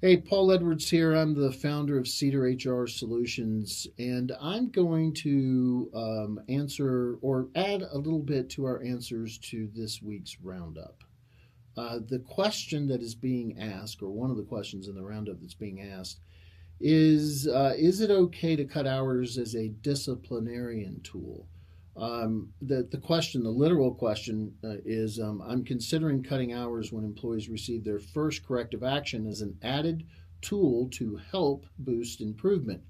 Hey, Paul Edwards here. I'm the founder of Cedar HR Solutions, and I'm going to answer or add a little bit to our answers to this week's roundup. The question that is being asked, or one of the questions in the roundup that's being asked, is it okay to cut hours as a disciplinarian tool? The question, the literal question, is I'm considering cutting hours when employees receive their first corrective action as an added tool to help boost improvement.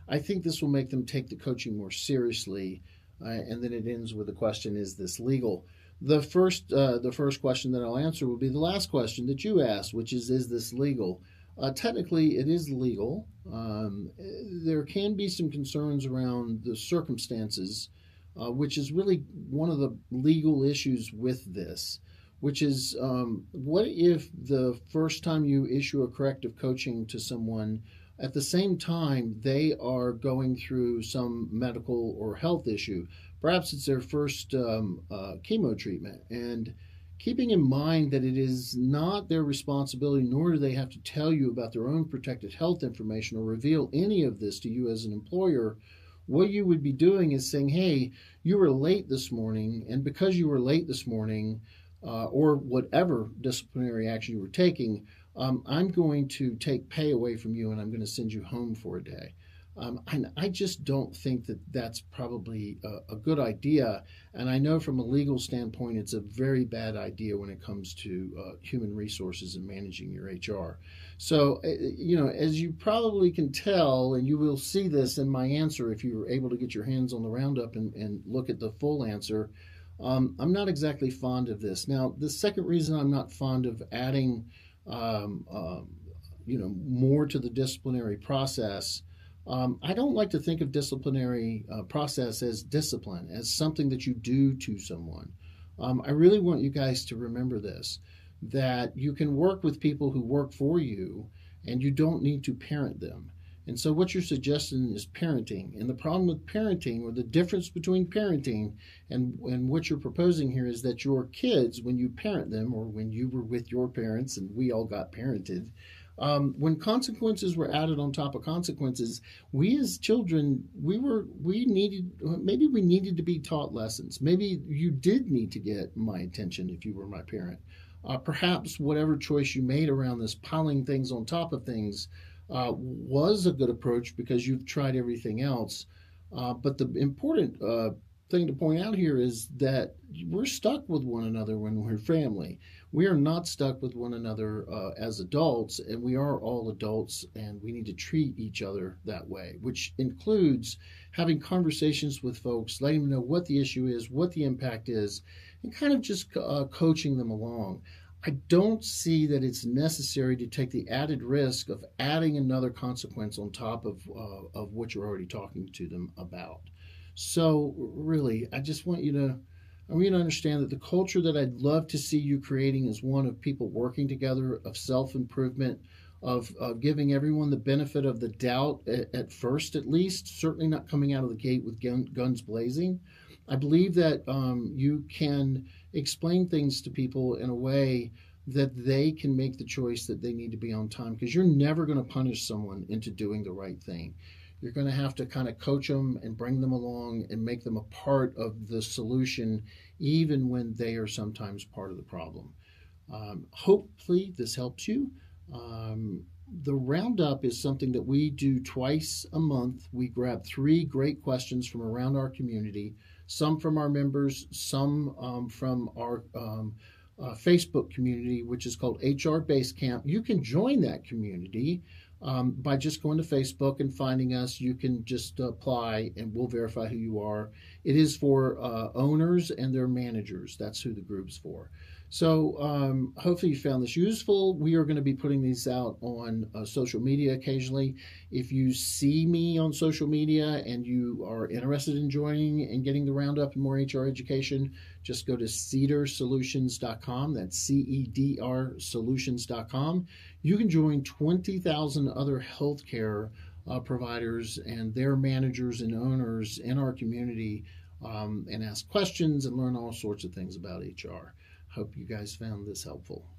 I think this will make them take the coaching more seriously. And then it ends with the question: is this legal? The first question that I'll answer will be the last question that you asked, which is this legal? Technically, it is legal. There can be some concerns around the circumstances, which is really one of the legal issues with this, which is what if the first time you issue a corrective coaching to someone, at the same time they are going through some medical or health issue? Perhaps it's their first chemo treatment, and keeping in mind that it is not their responsibility, nor do they have to tell you about their own protected health information or reveal any of this to you as an employer. What you would be doing is saying, hey, you were late this morning, and because you were late this morning, or whatever disciplinary action you were taking, I'm going to take pay away from you and I'm going to send you home for a day. And I just don't think that that's probably a good idea. And I know from a legal standpoint, it's a very bad idea when it comes to human resources and managing your HR. So, as you probably can tell, and you will see this in my answer if you were able to get your hands on the roundup and look at the full answer, I'm not exactly fond of this. Now, the second reason I'm not fond of adding, um, um, more to the disciplinary process. I don't like to think of disciplinary process as discipline, as something that you do to someone. I really want you guys to remember this, that you can work with people who work for you and you don't need to parent them. And so, what you're suggesting is parenting. And the problem with parenting, or the difference between parenting and what you're proposing here, is that your kids, when you parent them, or when you were with your parents and we all got parented, when consequences were added on top of consequences, we as children, we needed, maybe we needed to be taught lessons. Maybe you did need to get my attention if you were my parent. Perhaps whatever choice you made around this piling things on top of things was a good approach because you've tried everything else. But the important thing to point out here is that we're stuck with one another when we're family. We are not stuck with one another as adults, and we are all adults, and we need to treat each other that way, which includes having conversations with folks, letting them know what the issue is, what the impact is, and kind of just coaching them along. I don't see that it's necessary to take the added risk of adding another consequence on top of what you're already talking to them about. So really, I want you to understand that the culture that I'd love to see you creating is one of people working together, of self improvement, of giving everyone the benefit of the doubt at first, at least. Certainly not coming out of the gate with guns blazing. I believe that you can explain things to people in a way that they can make the choice that they need to be on time, because you're never going to punish someone into doing the right thing. You're going to have to kind of coach them and bring them along and make them a part of the solution, even when they are sometimes part of the problem. Hopefully, this helps you. The roundup is something that we do twice a month. We grab three great questions from around our community, some from our members, some from our Facebook community, which is called HR Base Camp. You can join that community by just going to Facebook and finding us. You can just apply and we'll verify who you are. It is for owners and their managers. That's who the group's for. So hopefully you found this useful. We are going to be putting these out on social media occasionally. If you see me on social media and you are interested in joining and getting the roundup and more HR education, just go to cedarsolutions.com. That's CEDR solutions.com. You can join 20,000 other healthcare providers and their managers and owners in our community, and ask questions and learn all sorts of things about HR. Hope you guys found this helpful.